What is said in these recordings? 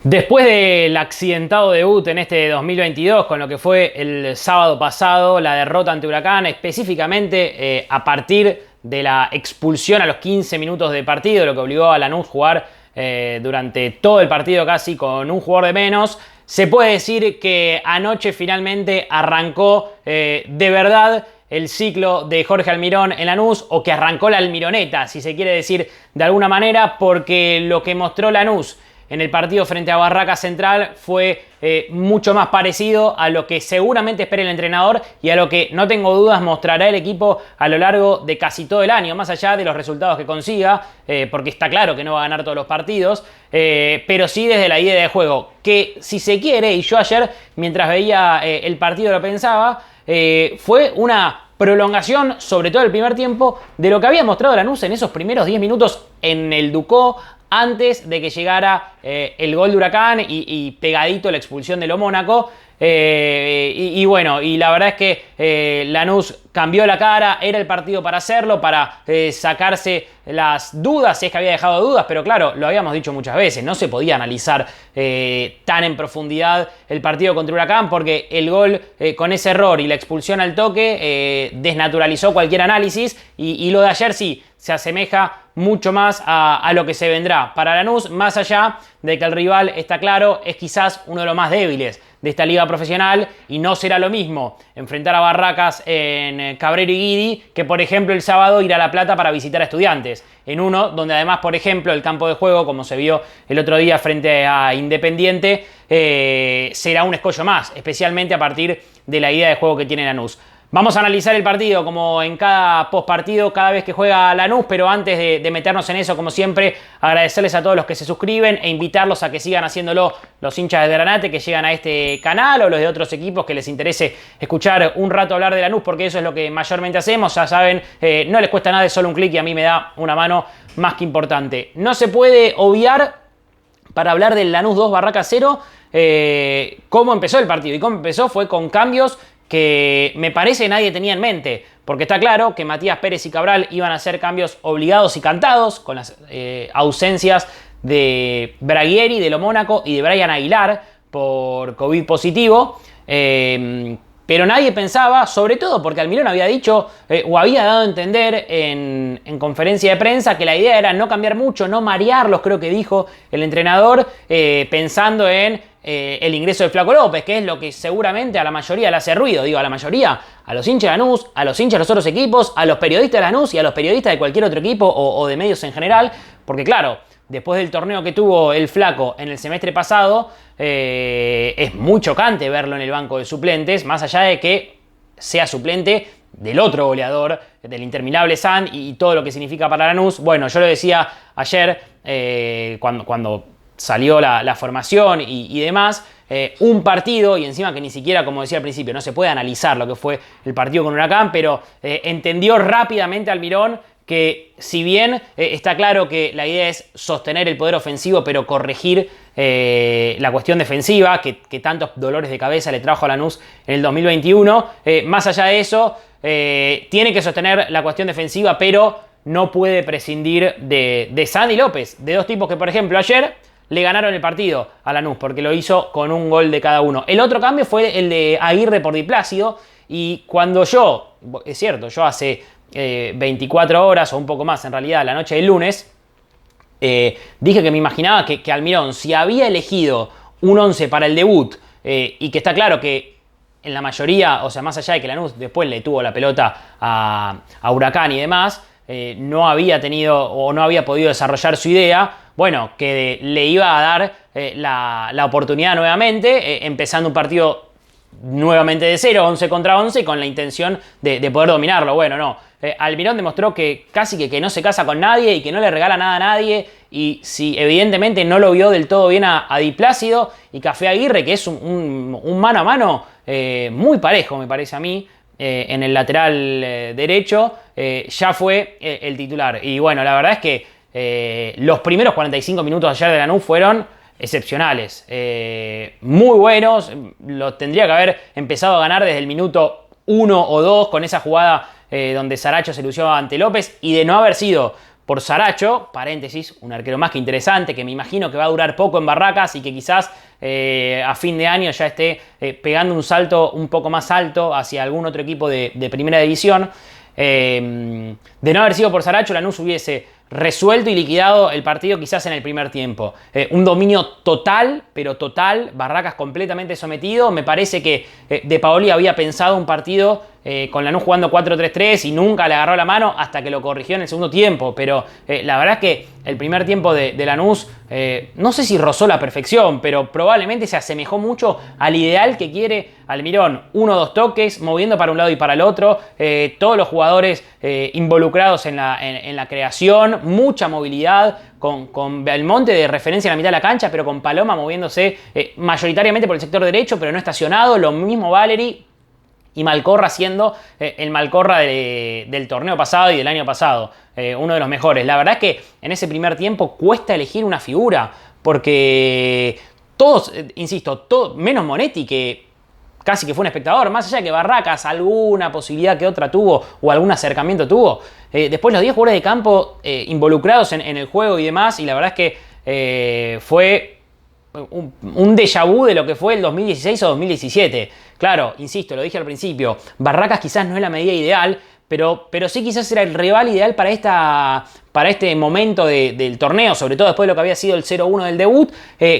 Después del accidentado debut en este 2022, con lo que fue el sábado pasado, la derrota ante Huracán, específicamente a partir de la expulsión a los 15 minutos de partido, lo que obligó a Lanús a jugar durante todo el partido casi con un jugador de menos, se puede decir que anoche finalmente arrancó de verdad el ciclo de Jorge Almirón en Lanús, o que arrancó la almironeta, si se quiere decir de alguna manera, porque lo que mostró Lanús en el partido frente a Barracas Central fue mucho más parecido a lo que seguramente espera el entrenador y a lo que, no tengo dudas, mostrará el equipo a lo largo de casi todo el año, más allá de los resultados que consiga, porque está claro que no va a ganar todos los partidos, pero sí desde la idea de juego, que si se quiere, y yo ayer mientras veía el partido lo pensaba, fue una prolongación, sobre todo el primer tiempo, de lo que había mostrado Lanús en esos primeros 10 minutos en el Ducó, antes de que llegara el gol de Huracán y pegadito la expulsión de lo Mónaco. Bueno, y la verdad es que Lanús cambió la cara, era el partido para hacerlo, para sacarse las dudas, si es que había dejado dudas, pero claro, lo habíamos dicho muchas veces, no se podía analizar tan en profundidad el partido contra Huracán, porque el gol con ese error y la expulsión al toque desnaturalizó cualquier análisis, y lo de ayer sí se asemeja mucho más a lo que se vendrá para Lanús, más allá de que el rival, está claro, es quizás uno de los más débiles de esta liga profesional, y no será lo mismo enfrentar a Barracas en Cabrero y Guidi que, por ejemplo, el sábado ir a La Plata para visitar a Estudiantes, en uno donde además, por ejemplo, el campo de juego, como se vio el otro día frente a Independiente, será un escollo más, especialmente a partir de la idea de juego que tiene Lanús. Vamos a analizar el partido como en cada postpartido, cada vez que juega Lanús, pero antes de meternos en eso, como siempre, agradecerles a todos los que se suscriben e invitarlos a que sigan haciéndolo los hinchas de Granate que llegan a este canal, o los de otros equipos que les interese escuchar un rato hablar de Lanús, porque eso es lo que mayormente hacemos. Ya saben, no les cuesta nada, es solo un clic y a mí me da una mano más que importante. No se puede obviar, para hablar del Lanús 2 Barracas 0, cómo empezó el partido. Y cómo empezó fue con cambios que me parece nadie tenía en mente, porque está claro que Matías Pérez y Cabral iban a hacer cambios obligados y cantados, con las ausencias de Braguieri, de lo Mónaco y de Brian Aguilar por COVID positivo, pero nadie pensaba, sobre todo porque Almirón había dicho o había dado a entender en conferencia de prensa que la idea era no cambiar mucho, no marearlos, creo que dijo el entrenador, pensando en el ingreso de Flaco López, que es lo que seguramente a la mayoría le hace ruido. Digo, a la mayoría, a los hinchas de Lanús, a los hinchas de los otros equipos, a los periodistas de Lanús y a los periodistas de cualquier otro equipo o de medios en general, porque claro, después del torneo que tuvo el Flaco en el semestre pasado, es muy chocante verlo en el banco de suplentes, más allá de que sea suplente del otro goleador, del interminable San, y todo lo que significa para Lanús. Bueno, yo lo decía ayer, cuando salió la formación y demás, un partido, y encima que ni siquiera, como decía al principio, no se puede analizar lo que fue el partido con Huracán, pero entendió rápidamente Almirón que, si bien está claro que la idea es sostener el poder ofensivo, pero corregir la cuestión defensiva, que tantos dolores de cabeza le trajo a Lanús en el 2021, más allá de eso, tiene que sostener la cuestión defensiva, pero no puede prescindir de Sandy López, de dos tipos que, por ejemplo, ayer le ganaron el partido a Lanús, porque lo hizo con un gol de cada uno. El otro cambio fue el de Aguirre por Di Plácido, y cuando yo, es cierto, yo hace 24 horas o un poco más en realidad, la noche del lunes, dije que me imaginaba que Almirón, si había elegido un 11 para el debut, y que está claro que en la mayoría, o sea, más allá de que Lanús después le tuvo la pelota a Huracán y demás, no había tenido o no había podido desarrollar su idea, bueno, que le iba a dar la oportunidad nuevamente, empezando un partido nuevamente de cero, 11 contra 11, con la intención de poder dominarlo. Bueno, no. Almirón demostró que casi que no se casa con nadie y que no le regala nada a nadie, y si evidentemente no lo vio del todo bien a Di Plácido y Café Aguirre, que es un mano a mano muy parejo, me parece a mí, en el lateral derecho, ya fue el titular. Y bueno, la verdad es que los primeros 45 minutos ayer de Lanús fueron excepcionales, muy buenos. Lo tendría que haber empezado a ganar desde el minuto 1 o 2 con esa jugada donde Saracho se lució ante López, y de no haber sido por Saracho, paréntesis, un arquero más que interesante, que me imagino que va a durar poco en Barracas y que quizás a fin de año ya esté pegando un salto un poco más alto hacia algún otro equipo de primera división. De no haber sido por Saracho, Lanús hubiese resuelto y liquidado el partido quizás en el primer tiempo. Un dominio total, pero total, Barracas completamente sometido. Me parece que De Paoli había pensado un partido con Lanús jugando 4-3-3 y nunca le agarró la mano hasta que lo corrigió en el segundo tiempo. Pero la verdad es que el primer tiempo de Lanús, no sé si rozó la perfección, pero probablemente se asemejó mucho al ideal que quiere Almirón. 1 o 2 toques, moviendo para un lado y para el otro. Todos los jugadores involucrados en la creación, mucha movilidad, con Belmonte de referencia en la mitad de la cancha, pero con Paloma moviéndose mayoritariamente por el sector derecho, pero no estacionado. Lo mismo Valeri. Y Malcorra siendo el Malcorra del torneo pasado y del año pasado. Uno de los mejores. La verdad es que en ese primer tiempo cuesta elegir una figura. Porque todos, insisto, menos Monetti, que casi que fue un espectador. Más allá de que Barracas alguna posibilidad que otra tuvo o algún acercamiento tuvo. Después los 10 jugadores de campo involucrados en el juego y demás. Y la verdad es que fue un déjà vu de lo que fue el 2016 o 2017. Claro, insisto, lo dije al principio, Barracas quizás no es la medida ideal, pero sí quizás era el rival ideal para este momento del torneo, sobre todo después de lo que había sido el 0-1 del debut,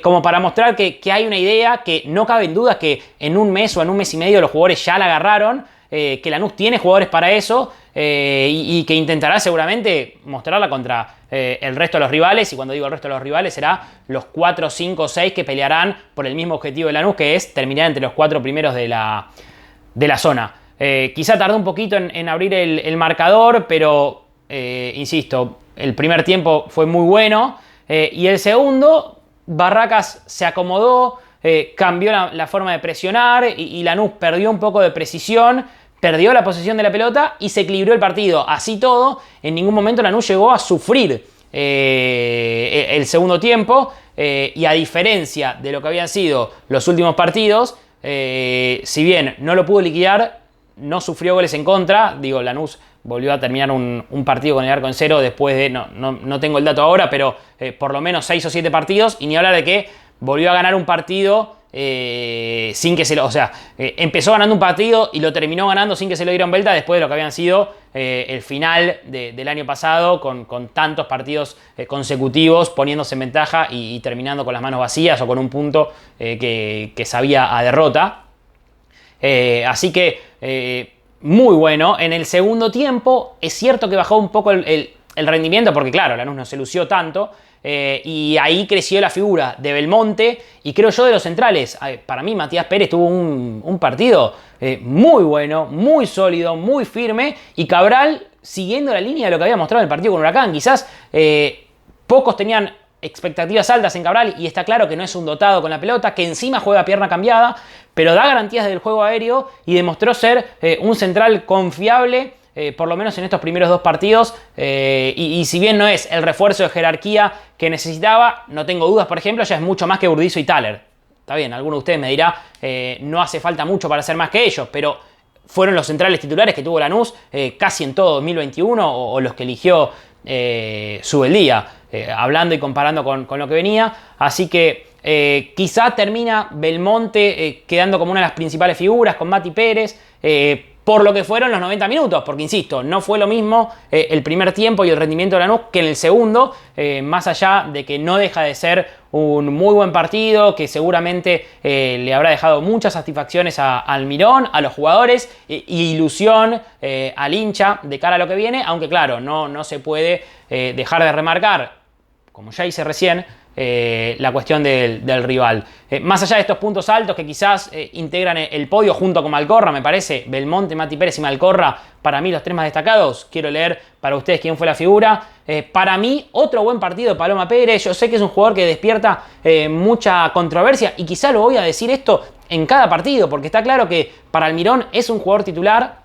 como para mostrar que hay una idea que no cabe en dudas que en un mes o en un mes y medio los jugadores ya la agarraron, que Lanús tiene jugadores para eso y que intentará seguramente mostrarla contra el resto de los rivales. Y cuando digo el resto de los rivales será los 4, 5, 6 que pelearán por el mismo objetivo de Lanús, que es terminar entre los 4 primeros de la zona. Quizá tardó un poquito en abrir el marcador, pero insisto, el primer tiempo fue muy bueno y el segundo, Barracas se acomodó, cambió la forma de presionar y Lanús perdió un poco de precisión, perdió la posesión de la pelota y se equilibró el partido. Así todo, en ningún momento Lanús llegó a sufrir el segundo tiempo y a diferencia de lo que habían sido los últimos partidos, si bien no lo pudo liquidar, no sufrió goles en contra. Digo, Lanús volvió a terminar un partido con el arco en cero después de, no tengo el dato ahora, pero por lo menos 6 o 7 partidos, y ni hablar de que volvió a ganar un partido sin que se lo... O sea, empezó ganando un partido y lo terminó ganando sin que se lo dieran vuelta después de lo que habían sido el final del año pasado con tantos partidos consecutivos poniéndose en ventaja y terminando con las manos vacías o con un punto que sabía a derrota. Así que muy bueno. En el segundo tiempo es cierto que bajó un poco el rendimiento porque claro, Lanús no se lució tanto. Y ahí creció la figura de Belmonte y creo yo de los centrales. Para mí Matías Pérez tuvo un partido muy bueno, muy sólido, muy firme, y Cabral siguiendo la línea de lo que había mostrado en el partido con Huracán. Quizás pocos tenían expectativas altas en Cabral y está claro que no es un dotado con la pelota, que encima juega a pierna cambiada, pero da garantías del juego aéreo y demostró ser un central confiable. Por lo menos en estos primeros 2 partidos, y si bien no es el refuerzo de jerarquía que necesitaba, no tengo dudas, por ejemplo, ya es mucho más que Burdizo y Thaler. Está bien, alguno de ustedes me dirá, no hace falta mucho para ser más que ellos, pero fueron los centrales titulares que tuvo Lanús casi en todo 2021, o los que eligió Subeldía, hablando y comparando con lo que venía. Así que quizá termina Belmonte quedando como una de las principales figuras con Mati Pérez, por lo que fueron los 90 minutos, porque insisto, no fue lo mismo el primer tiempo y el rendimiento de Lanús que en el segundo, más allá de que no deja de ser un muy buen partido, que seguramente le habrá dejado muchas satisfacciones a Almirón, a los jugadores, y ilusión al hincha de cara a lo que viene, aunque claro, no se puede dejar de remarcar, como ya hice recién, la cuestión del rival. Más allá de estos puntos altos que quizás integran el podio junto con Malcorra, me parece, Belmonte, Mati Pérez y Malcorra, para mí los 3 más destacados. Quiero leer para ustedes quién fue la figura. Para mí, otro buen partido de Paloma Pérez. Yo sé que es un jugador que despierta mucha controversia y quizá lo voy a decir esto en cada partido, porque está claro que para Almirón es un jugador titular.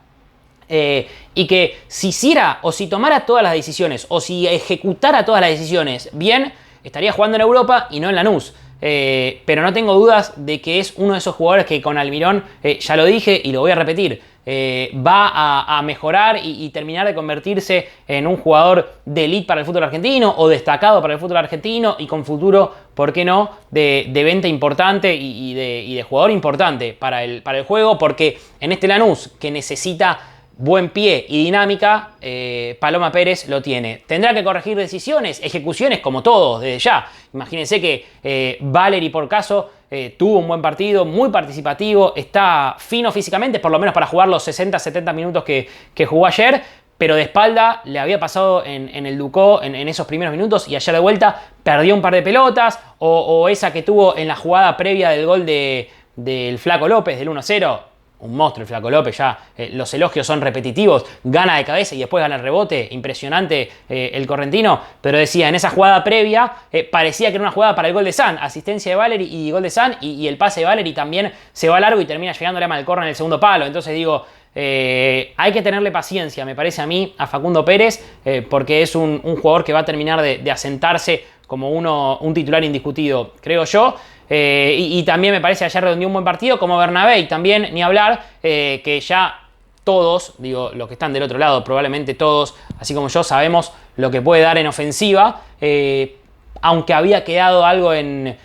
Y que si hiciera o si tomara todas las decisiones o si ejecutara todas las decisiones bien, estaría jugando en Europa y no en Lanús. Pero no tengo dudas de que es uno de esos jugadores que con Almirón, ya lo dije y lo voy a repetir, va a mejorar y terminar de convertirse en un jugador de elite para el fútbol argentino o destacado para el fútbol argentino y con futuro, ¿por qué no?, de venta importante y de jugador importante para el juego, porque en este Lanús que necesita buen pie y dinámica, Paloma Pérez lo tiene. Tendrá que corregir decisiones, ejecuciones, como todos, desde ya. Imagínense que Valeri, por caso, tuvo un buen partido, muy participativo, está fino físicamente, por lo menos para jugar los 60-70 minutos que jugó ayer, pero de espalda le había pasado en el Ducó en esos primeros minutos y ayer de vuelta perdió un par de pelotas, o esa que tuvo en la jugada previa del gol del Flaco López, del 1-0. Un monstruo el Flaco López, ya los elogios son repetitivos, gana de cabeza y después gana el rebote, impresionante el correntino, pero decía, en esa jugada previa parecía que era una jugada para el gol de San, asistencia de Valeri y gol de San, y el pase de Valeri también se va largo y termina llegándole a Malcorra en el segundo palo. Entonces digo, hay que tenerle paciencia, me parece a mí, a Facundo Pérez, porque es un jugador que va a terminar de asentarse como un titular indiscutido, creo yo. Y también me parece ayer redondeó un buen partido, como Bernabé, también ni hablar, que ya todos, digo, los que están del otro lado, probablemente todos, así como yo, sabemos lo que puede dar en ofensiva, aunque había quedado algo en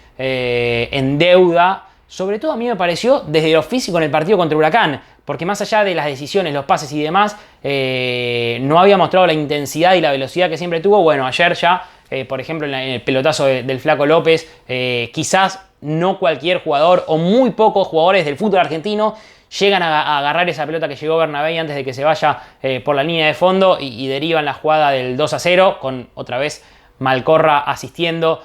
deuda, sobre todo a mí me pareció desde lo físico en el partido contra Huracán, porque más allá de las decisiones, los pases y demás, no había mostrado la intensidad y la velocidad que siempre tuvo. Bueno, ayer ya, por ejemplo, en el pelotazo del Flaco López, quizás no cualquier jugador o muy pocos jugadores del fútbol argentino llegan a agarrar esa pelota que llegó Bernabé antes de que se vaya por la línea de fondo y derivan la jugada del 2-0 con otra vez Malcorra asistiendo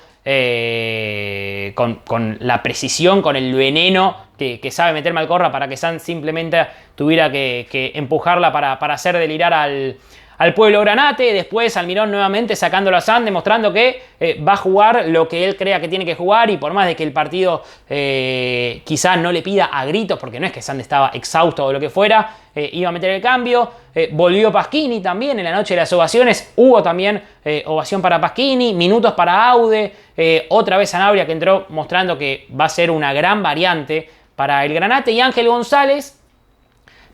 con la precisión, con el veneno que sabe meter Malcorra para que San simplemente tuviera que empujarla para hacer delirar al pueblo granate. Después Almirón nuevamente sacándolo a San, demostrando que va a jugar lo que él crea que tiene que jugar, y por más de que el partido quizás no le pida a gritos, porque no es que San estaba exhausto o lo que fuera, iba a meter el cambio. Volvió Pasquini también en la noche de las ovaciones, hubo también ovación para Pasquini, minutos para Aude, otra vez Sanabria, que entró mostrando que va a ser una gran variante para el Granate, y Ángel González.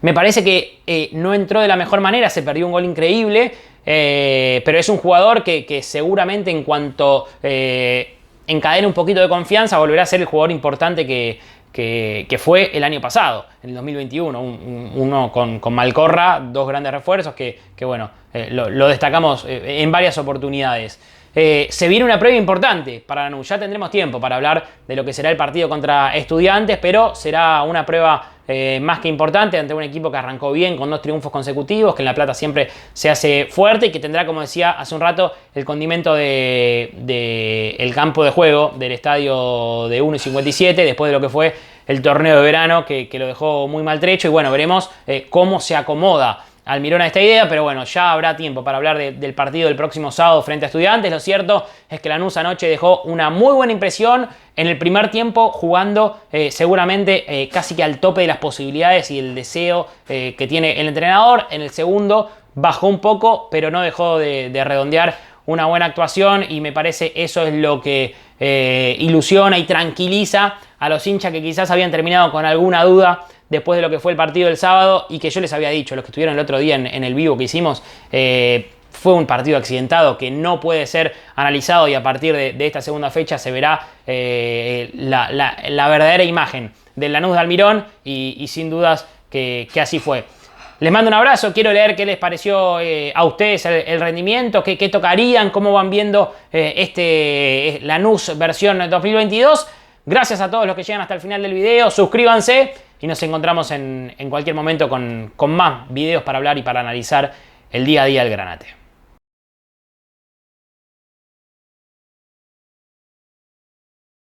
Me parece que no entró de la mejor manera, se perdió un gol increíble, pero es un jugador que seguramente en cuanto encadene un poquito de confianza volverá a ser el jugador importante que fue el año pasado, en el 2021. Uno con Malcorra, dos grandes refuerzos que bueno, lo destacamos en varias oportunidades. Se viene una prueba importante para Lanús. Ya tendremos tiempo para hablar de lo que será el partido contra Estudiantes, pero será una prueba más que importante ante un equipo que arrancó bien con 2 triunfos consecutivos, que en La Plata siempre se hace fuerte y que tendrá, como decía hace un rato, el condimento del campo de juego del estadio de 1.57 después de lo que fue el torneo de verano, que lo dejó muy maltrecho. Y bueno, veremos cómo se acomoda Almirón a esta idea, pero bueno, ya habrá tiempo para hablar del partido del próximo sábado frente a Estudiantes. Lo cierto es que Lanús anoche dejó una muy buena impresión en el primer tiempo, jugando seguramente casi que al tope de las posibilidades y el deseo que tiene el entrenador. En el segundo bajó un poco, pero no dejó de redondear una buena actuación, y me parece eso es lo que ilusiona y tranquiliza a los hinchas que quizás habían terminado con alguna duda después de lo que fue el partido del sábado, y que yo les había dicho, los que estuvieron el otro día en el vivo que hicimos, fue un partido accidentado que no puede ser analizado, y a partir de esta segunda fecha se verá la verdadera imagen del Lanús de Almirón, y sin dudas que así fue. Les mando un abrazo, quiero leer qué les pareció a ustedes el rendimiento, qué tocarían, cómo van viendo este Lanús versión 2022. Gracias a todos los que llegan hasta el final del video, suscríbanse y nos encontramos en cualquier momento con más videos para hablar y para analizar el día a día del Granate.